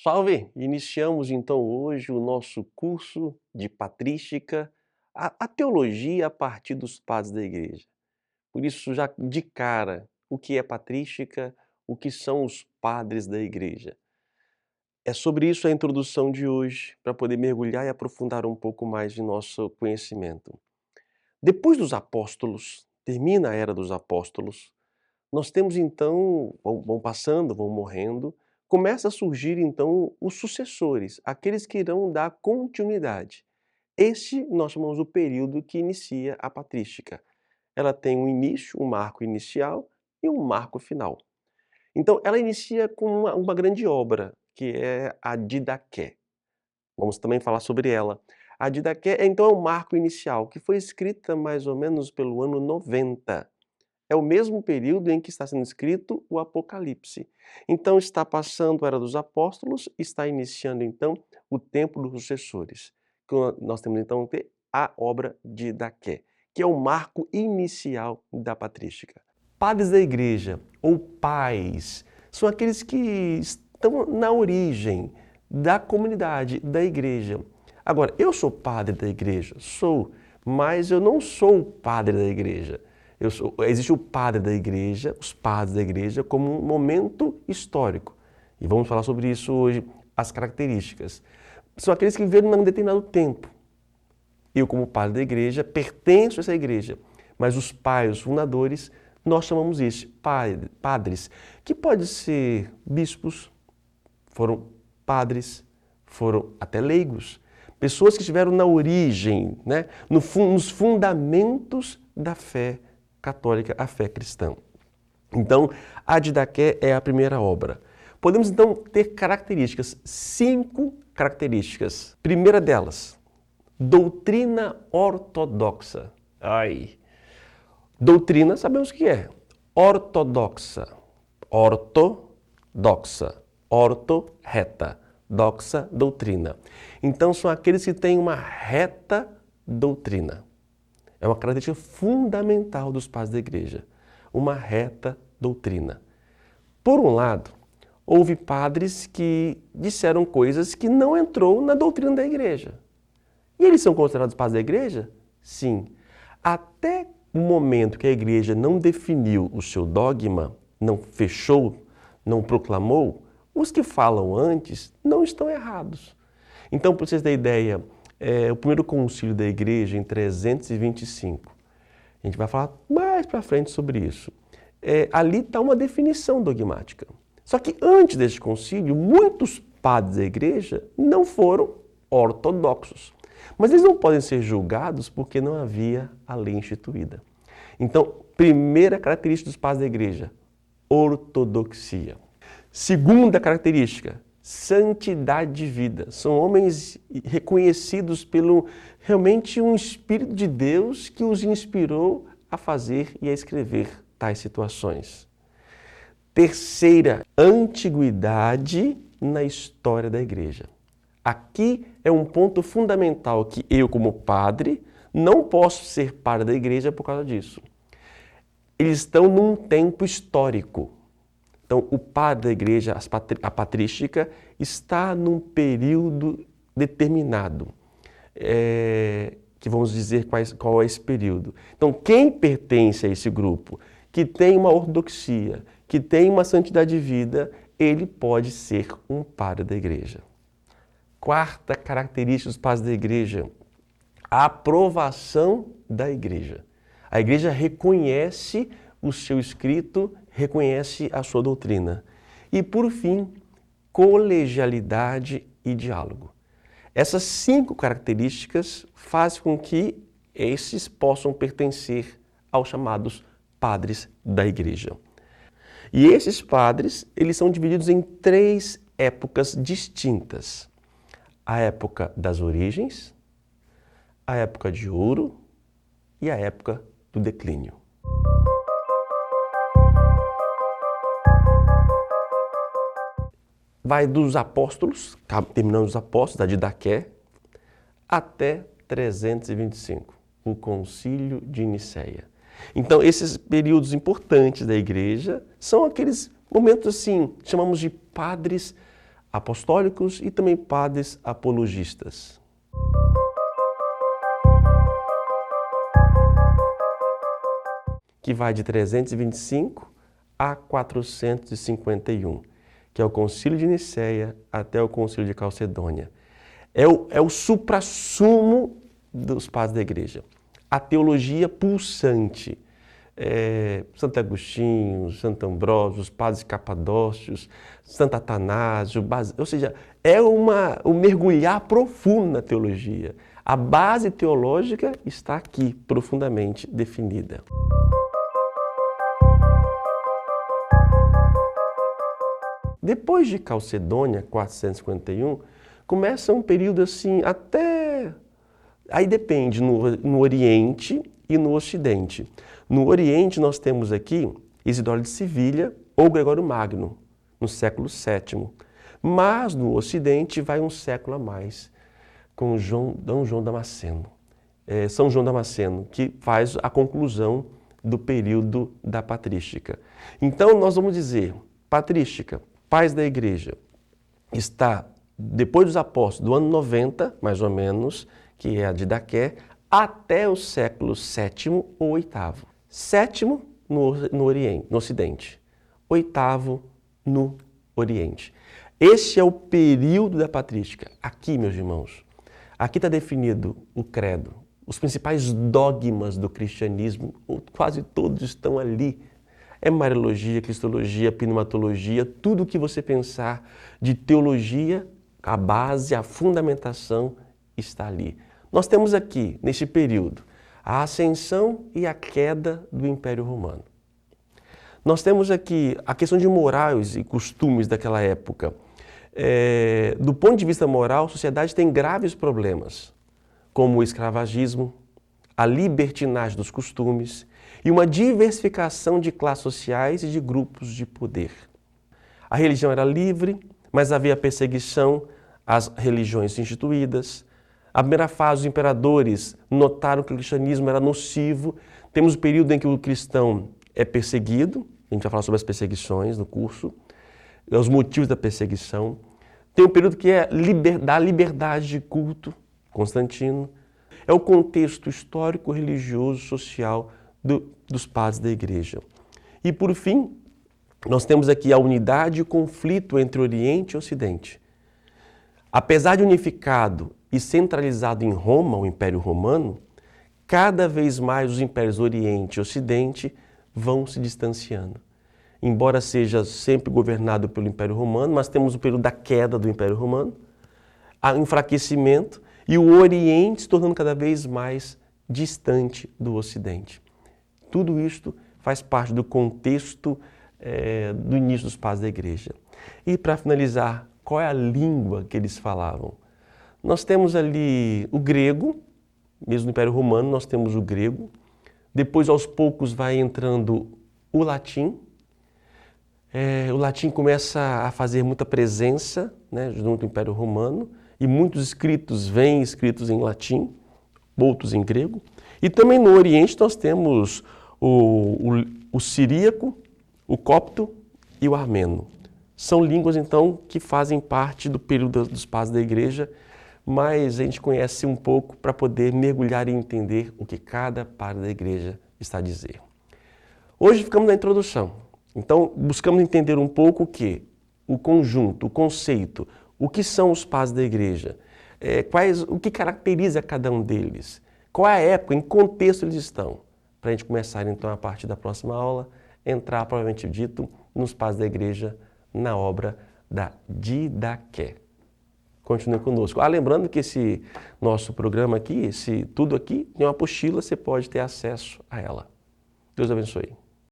Salve! Iniciamos então hoje o nosso curso de patrística, a teologia a partir dos padres da igreja. Por isso, já de cara, o que é patrística, o que são os padres da igreja. É sobre isso a introdução de hoje, para poder mergulhar e aprofundar um pouco mais de nosso conhecimento. Depois dos apóstolos, termina a era dos apóstolos, nós temos então, vão passando, vão morrendo, começa a surgir então os sucessores, aqueles que irão dar continuidade. Este nós chamamos o período que inicia a patrística. Ela tem um início, um marco inicial e um marco final. Então ela inicia com uma grande obra, que é a Didaqué. Vamos também falar sobre ela. A Didaqué então é o marco inicial, que foi escrita mais ou menos pelo ano 90. É o mesmo período em que está sendo escrito o Apocalipse. Então está passando a Era dos Apóstolos, está iniciando então o tempo dos sucessores. Nós temos então a obra de Didaqué, que é o marco inicial da patrística. Padres da igreja, ou pais, são aqueles que estão na origem da comunidade, da igreja. Agora, eu sou padre da igreja? Sou, mas eu não sou o padre da igreja. Existe o padre da igreja, os padres da igreja, como um momento histórico. E vamos falar sobre isso hoje, as características. São aqueles que viveram num determinado tempo. Eu, como padre da igreja, pertenço a essa igreja. Mas os pais, os fundadores, nós chamamos isso, padres, que podem ser bispos, foram padres, foram até leigos. Pessoas que estiveram na origem, né, nos fundamentos da fé católica, a fé cristã. Então, a Didaqué é a primeira obra. Podemos então ter características, 5 características. Primeira delas, doutrina ortodoxa. Doutrina, sabemos o que é. Ortodoxa. Orto, reta. Doxa, doutrina. Então, são aqueles que têm uma reta doutrina. É uma característica fundamental dos padres da igreja, uma reta doutrina. Por um lado, houve padres que disseram coisas que não entrou na doutrina da igreja. E eles são considerados padres da igreja? Sim. Até o momento que a igreja não definiu o seu dogma, não fechou, não proclamou, os que falam antes não estão errados. Então, para vocês terem ideia, o primeiro concílio da igreja em 325. A gente vai falar mais para frente sobre isso. Ali está uma definição dogmática. Só que antes deste concílio, muitos padres da igreja não foram ortodoxos. Mas eles não podem ser julgados porque não havia a lei instituída. Então, primeira característica dos padres da igreja, ortodoxia. Segunda característica, santidade de vida. São homens reconhecidos pelo realmente um Espírito de Deus que os inspirou a fazer e a escrever tais situações. Terceira, antiguidade na história da igreja. Aqui é um ponto fundamental que eu, como padre, não posso ser padre da igreja por causa disso. Eles estão num tempo histórico. Então, o padre da igreja, a patrística, está num período determinado, que vamos dizer qual é esse período. Então, quem pertence a esse grupo, que tem uma ortodoxia, que tem uma santidade de vida, ele pode ser um padre da igreja. Quarta característica dos padres da igreja, a aprovação da igreja. A igreja reconhece o seu escrito, reconhece a sua doutrina. E, por fim, colegialidade e diálogo. Essas 5 características fazem com que esses possam pertencer aos chamados padres da igreja. E esses padres, eles são divididos em 3 épocas distintas. A época das origens, a época de ouro e a época do declínio. Vai dos apóstolos, terminando os apóstolos, da Didaqué, até 325, o Concílio de Nicéia. Então, esses períodos importantes da igreja são aqueles momentos assim, chamamos de padres apostólicos e também padres apologistas. Que vai de 325 a 451, que é o Concílio de Nicéia até o Concílio de Calcedônia. É o suprassumo dos padres da Igreja. A teologia pulsante. Santo Agostinho, Santo Ambrósio, os padres capadócios, Santo Atanásio, ou seja, é um mergulhar profundo na teologia. A base teológica está aqui, profundamente definida. Depois de Calcedônia, 451, começa um período assim, até... Aí depende, no Oriente e no Ocidente. No Oriente nós temos aqui Isidoro de Sevilha ou Gregório Magno, no século VII. Mas no Ocidente vai um século a mais, com São João Damasceno. São João Damasceno, que faz a conclusão do período da patrística. Então nós vamos dizer, patrística, pais da Igreja, está depois dos apóstolos, do ano 90, mais ou menos, que é a Didaqué, até o século VII ou VIII. Sétimo no Oriente, no Ocidente. Oitavo no Oriente. Este é o período da patrística. Aqui, meus irmãos, aqui está definido o credo, os principais dogmas do cristianismo, quase todos estão ali. É Mariologia, Cristologia, Pneumatologia, tudo o que você pensar de teologia, a base, a fundamentação está ali. Nós temos aqui, neste período, a ascensão e a queda do Império Romano. Nós temos aqui a questão de morais e costumes daquela época. Do ponto de vista moral, a sociedade tem graves problemas, como o escravagismo, a libertinagem dos costumes e uma diversificação de classes sociais e de grupos de poder. A religião era livre, mas havia perseguição às religiões instituídas. A primeira fase, os imperadores notaram que o cristianismo era nocivo. Temos o período em que o cristão é perseguido, a gente vai falar sobre as perseguições no curso, os motivos da perseguição. Tem um período que é da liberdade de culto, Constantino. É o contexto histórico, religioso, social dos padres da Igreja. E por fim, nós temos aqui a unidade e o conflito entre Oriente e Ocidente. Apesar de unificado e centralizado em Roma, o Império Romano, cada vez mais os impérios Oriente e Ocidente vão se distanciando. Embora seja sempre governado pelo Império Romano, mas temos o período da queda do Império Romano, o enfraquecimento e o Oriente se tornando cada vez mais distante do Ocidente. Tudo isto faz parte do contexto do início dos padres da Igreja. E para finalizar, qual é a língua que eles falavam? Nós temos ali o grego, mesmo no Império Romano nós temos o grego. Depois, aos poucos, vai entrando o latim. O latim começa a fazer muita presença, né, junto ao Império Romano, e muitos escritos vêm escritos em latim, outros em grego. E também no Oriente nós temos o siríaco, o copto e o armeno. São línguas, então, que fazem parte do período dos padres da Igreja, mas a gente conhece um pouco para poder mergulhar e entender o que cada padre da Igreja está a dizer. Hoje ficamos na introdução, então buscamos entender um pouco o conjunto, o conceito, o que são os padres da Igreja, o que caracteriza cada um deles, qual é a época, em que contexto eles estão, para a gente começar então a partir da próxima aula, entrar, provavelmente dito, nos padres da Igreja, na obra da Didaqué. Continue conosco. Lembrando que esse nosso programa aqui, tudo aqui, tem uma apostila, você pode ter acesso a ela. Deus abençoe.